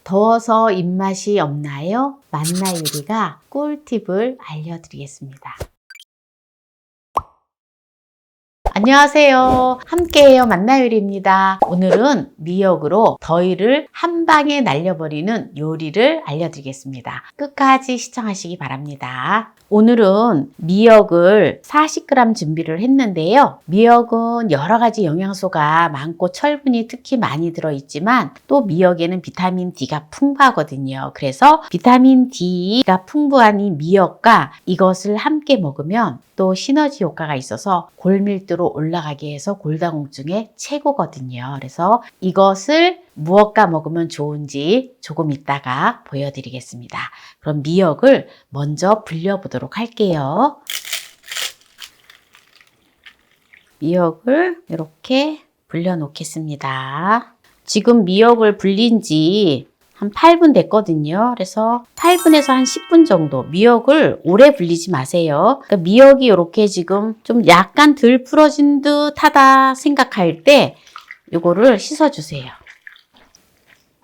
더워서 입맛이 없나요? 만나요리가 꿀팁을 알려드리겠습니다. 안녕하세요. 함께해요. 만나요리입니다. 오늘은 미역으로 더위를 한 방에 날려버리는 요리를 알려드리겠습니다. 끝까지 시청하시기 바랍니다. 오늘은 미역을 40g 준비를 했는데요. 미역은 여러 가지 영양소가 많고 철분이 특히 많이 들어있지만 또 미역에는 비타민 D가 풍부하거든요. 그래서 비타민 D가 풍부한 이 미역과 이것을 함께 먹으면 또 시너지 효과가 있어서 골밀도로 올라가게 해서 골다공증에 최고거든요. 그래서 이것을 무엇과 먹으면 좋은지 조금 이따가 보여드리겠습니다. 그럼 미역을 먼저 불려보도록 할게요. 미역을 이렇게 불려 놓겠습니다. 지금 미역을 불린 지 한 8분 됐거든요. 그래서 8분에서 한 10분 정도. 미역을 오래 불리지 마세요. 그러니까 미역이 이렇게 지금 좀 약간 덜 풀어진 듯 하다 생각할 때 이거를 씻어주세요.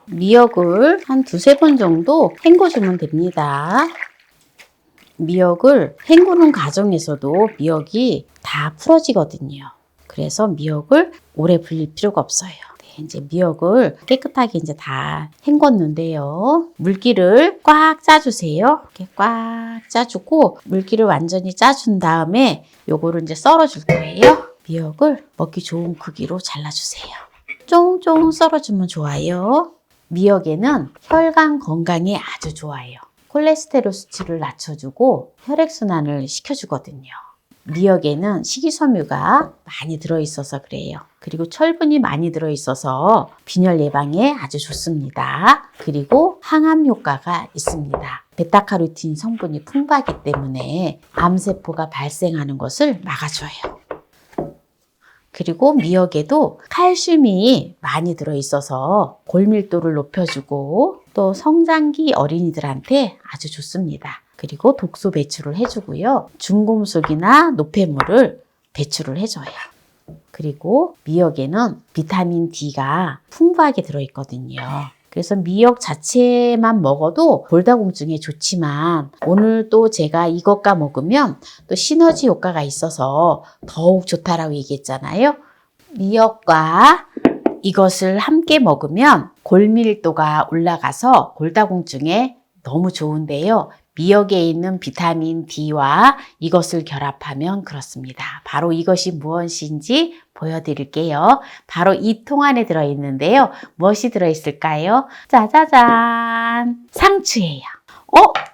미역을 한 두세 번 정도 헹궈주면 됩니다. 미역을 헹구는 과정에서도 미역이 다 풀어지거든요. 그래서 미역을 오래 불릴 필요가 없어요. 이제 미역을 깨끗하게 이제 다 헹궜는데요. 물기를 꽉 짜주세요. 이렇게 꽉 짜주고 물기를 완전히 짜준 다음에 요거를 이제 썰어줄 거예요. 미역을 먹기 좋은 크기로 잘라주세요. 쫑쫑 썰어주면 좋아요. 미역에는 혈관 건강에 아주 좋아요. 콜레스테롤 수치를 낮춰주고 혈액순환을 시켜주거든요. 미역에는 식이섬유가 많이 들어있어서 그래요. 그리고 철분이 많이 들어있어서 빈혈 예방에 아주 좋습니다. 그리고 항암 효과가 있습니다. 베타카로틴 성분이 풍부하기 때문에 암세포가 발생하는 것을 막아줘요. 그리고 미역에도 칼슘이 많이 들어있어서 골밀도를 높여주고 또 성장기 어린이들한테 아주 좋습니다. 그리고 독소 배출을 해주고요. 중금속이나 노폐물을 배출을 해줘요. 그리고 미역에는 비타민 D가 풍부하게 들어있거든요. 그래서 미역 자체만 먹어도 골다공증에 좋지만 오늘 또 제가 이것과 먹으면 또 시너지 효과가 있어서 더욱 좋다라고 얘기했잖아요. 미역과 이것을 함께 먹으면 골밀도가 올라가서 골다공증에 너무 좋은데요. 미역에 있는 비타민 D와 이것을 결합하면 그렇습니다. 바로 이것이 무엇인지 보여드릴게요. 바로 이 통 안에 들어있는데요. 무엇이 들어있을까요? 짜자잔! 상추예요.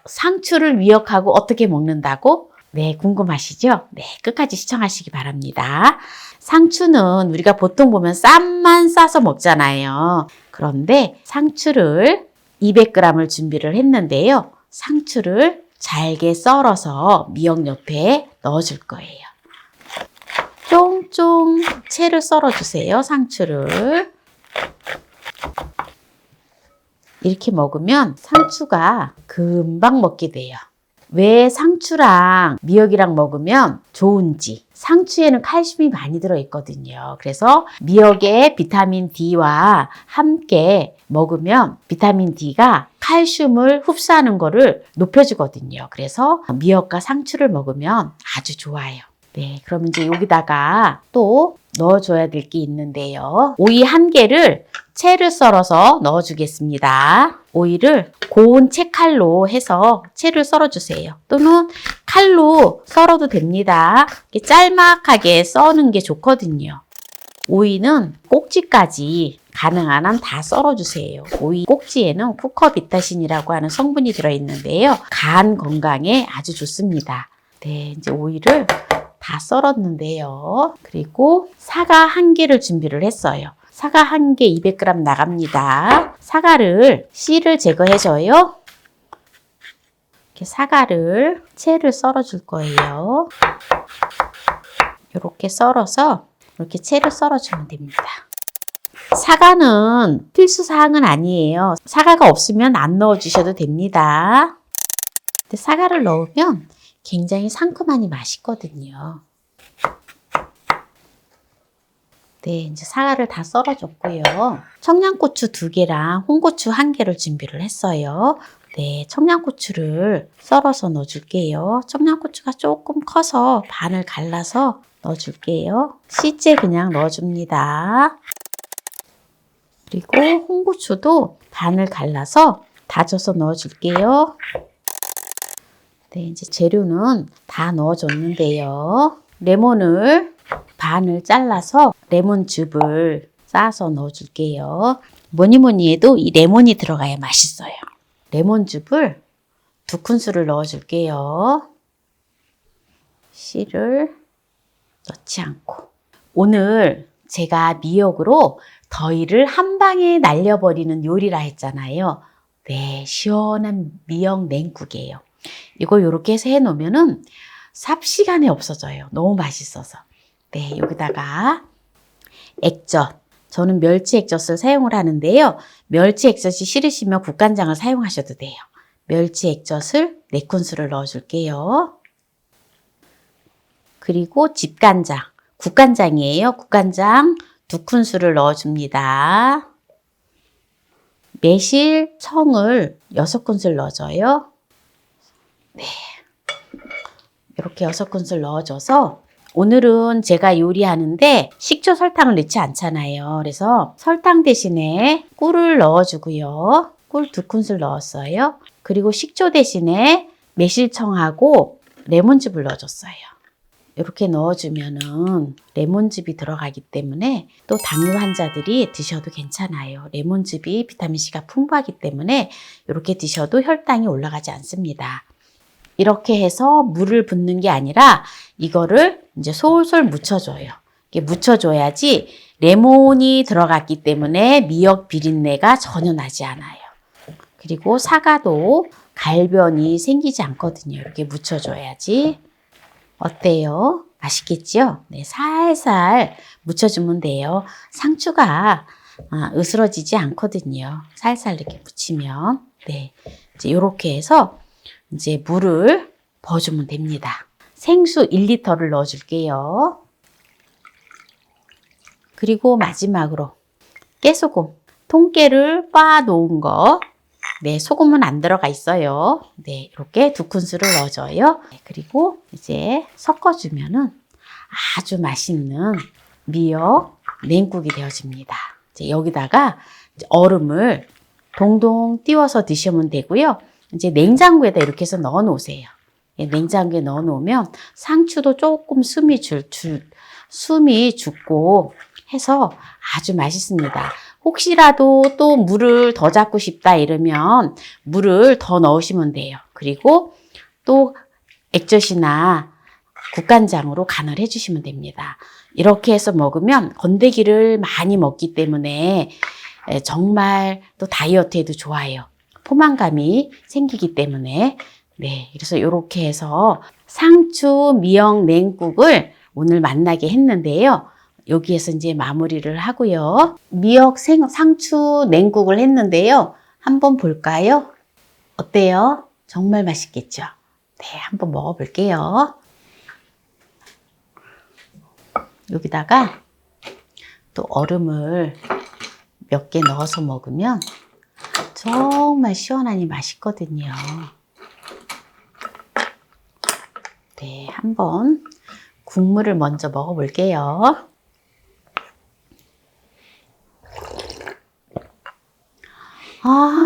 상추를 미역하고 어떻게 먹는다고? 네, 궁금하시죠? 네, 끝까지 시청하시기 바랍니다. 상추는 우리가 보통 보면 쌈만 싸서 먹잖아요. 그런데 상추를 200g을 준비를 했는데요. 상추를 잘게 썰어서 미역 옆에 넣어줄 거예요. 쫑쫑 채를 썰어주세요. 상추를. 이렇게 먹으면 상추가 금방 먹게 돼요. 왜 상추랑 미역이랑 먹으면 좋은지. 상추에는 칼슘이 많이 들어있거든요. 그래서 미역에 비타민 D와 함께 먹으면 비타민 D가 칼슘을 흡수하는 거를 높여주거든요. 그래서 미역과 상추를 먹으면 아주 좋아요. 네, 그럼 이제 여기다가 또 넣어줘야 될 게 있는데요. 오이 1개를 채를 썰어서 넣어주겠습니다. 오이를 고운 채칼로 해서 채를 썰어주세요. 또는 칼로 썰어도 됩니다. 이렇게 짤막하게 써는 게 좋거든요. 오이는 꼭지까지 가능한 한 다 썰어주세요. 오이 꼭지에는 쿠커비타신이라고 하는 성분이 들어있는데요. 간 건강에 아주 좋습니다. 네, 이제 오이를 다 썰었는데요. 그리고 사과 1개를 준비를 했어요. 사과 1개 200g 나갑니다. 사과를 씨를 제거해줘요. 이렇게 사과를 채를 썰어줄 거예요. 이렇게 썰어서 이렇게 채를 썰어주면 됩니다. 사과는 필수사항은 아니에요. 사과가 없으면 안 넣어주셔도 됩니다. 근데 사과를 넣으면 굉장히 상큼하니 맛있거든요. 네, 이제 사과를 다 썰어줬고요. 청양고추 2개랑 홍고추 1개를 준비를 했어요. 네, 청양고추를 썰어서 넣어줄게요. 청양고추가 조금 커서 반을 갈라서 넣어줄게요. 씨째 그냥 넣어줍니다. 그리고 홍고추도 반을 갈라서 다져서 넣어줄게요. 네, 이제 재료는 다 넣어줬는데요. 레몬을 반을 잘라서 레몬즙을 싸서 넣어줄게요. 뭐니 해도 이 레몬이 들어가야 맛있어요. 레몬즙을 2큰술을 넣어줄게요. 씨를 넣지 않고. 오늘 제가 미역으로 더위를 한 방에 날려버리는 요리라 했잖아요. 네, 시원한 미역 냉국이에요. 이거 이렇게 해서 해놓으면은 삽시간에 없어져요. 너무 맛있어서. 네, 여기다가 액젓. 저는 멸치 액젓을 사용을 하는데요. 멸치 액젓이 싫으시면 국간장을 사용하셔도 돼요. 멸치 액젓을 4큰술을 넣어줄게요. 그리고 집간장, 국간장이에요. 국간장 2큰술을 넣어줍니다. 매실, 청을 6큰술 넣어줘요. 네, 이렇게 6큰술 넣어줘서 오늘은 제가 요리하는데 식초, 설탕을 넣지 않잖아요. 그래서 설탕 대신에 꿀을 넣어주고요. 꿀 2큰술 넣었어요. 그리고 식초 대신에 매실청하고 레몬즙을 넣어줬어요. 이렇게 넣어주면은 레몬즙이 들어가기 때문에 또 당뇨 환자들이 드셔도 괜찮아요. 레몬즙이 비타민C가 풍부하기 때문에 이렇게 드셔도 혈당이 올라가지 않습니다. 이렇게 해서 물을 붓는 게 아니라 이거를 이제 솔솔 묻혀줘요. 이렇게 묻혀줘야지 레몬이 들어갔기 때문에 미역 비린내가 전혀 나지 않아요. 그리고 사과도 갈변이 생기지 않거든요. 이렇게 묻혀줘야지. 어때요? 맛있겠죠? 네, 살살 묻혀주면 돼요. 상추가 으스러지지 않거든요. 살살 이렇게 묻히면. 네, 이제 이렇게 해서 이제 물을 부어주면 됩니다. 생수 1리터를 넣어줄게요. 그리고 마지막으로 깨소금, 통깨를 빻아 놓은 거. 네, 소금은 안 들어가 있어요. 네, 이렇게 2큰술을 넣어줘요. 네, 그리고 이제 섞어주면은 아주 맛있는 미역 냉국이 되어집니다. 이제 여기다가 이제 얼음을 동동 띄워서 드시면 되고요. 이제 냉장고에다 이렇게 해서 넣어 놓으세요. 네, 냉장고에 넣어 놓으면 상추도 조금 숨이 죽고 해서 아주 맛있습니다. 혹시라도 또 물을 더 잡고 싶다 이러면 물을 더 넣으시면 돼요. 그리고 또 액젓이나 국간장으로 간을 해주시면 됩니다. 이렇게 해서 먹으면 건더기를 많이 먹기 때문에 정말 또 다이어트에도 좋아요. 포만감이 생기기 때문에. 네, 그래서 이렇게 해서 상추 미역 냉국을 오늘 만나게 했는데요. 여기에서 이제 마무리를 하고요. 미역 상추 냉국을 했는데요. 한번 볼까요? 어때요? 정말 맛있겠죠? 네, 한번 먹어볼게요. 여기다가 또 얼음을 몇 개 넣어서 먹으면 정말 시원하니 맛있거든요. 네, 한번 국물을 먼저 먹어볼게요.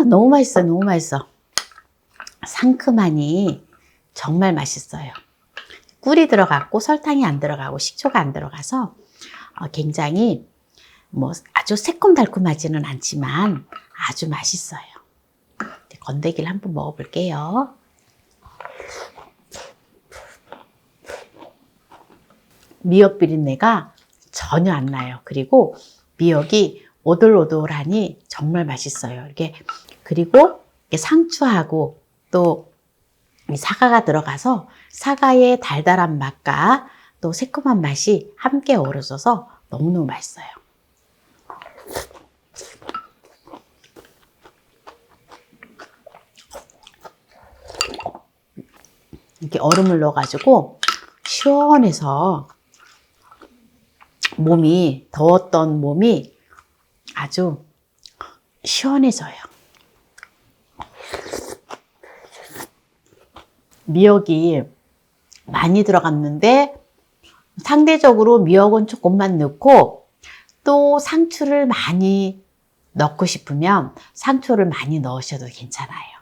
너무 맛있어, 너무 맛있어. 상큼하니 정말 맛있어요. 꿀이 들어갔고 설탕이 안 들어가고 식초가 안 들어가서 굉장히 아주 새콤달콤하지는 않지만 아주 맛있어요. 건더기를 한번 먹어볼게요. 미역 비린내가 전혀 안 나요. 그리고 미역이 오돌오돌하니 정말 맛있어요. 그리고 상추하고 또 사과가 들어가서 사과의 달달한 맛과 또 새콤한 맛이 함께 어우러져서 너무너무 맛있어요. 이렇게 얼음을 넣어가지고 시원해서 더웠던 몸이 아주 시원해져요. 미역이 많이 들어갔는데 상대적으로 미역은 조금만 넣고 또 상추를 많이 넣고 싶으면 상추를 많이 넣으셔도 괜찮아요.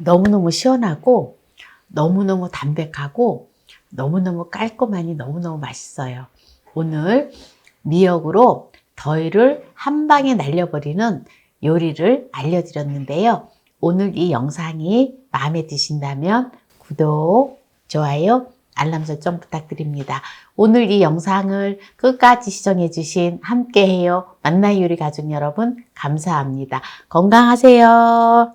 너무너무 시원하고 너무너무 담백하고 너무너무 깔끔하니 너무너무 맛있어요. 오늘 미역으로 더위를 한 방에 날려버리는 요리를 알려드렸는데요. 오늘 이 영상이 마음에 드신다면 구독, 좋아요, 알람 설정 부탁드립니다. 오늘 이 영상을 끝까지 시청해주신 함께해요 만나요 요리 가족 여러분 감사합니다. 건강하세요.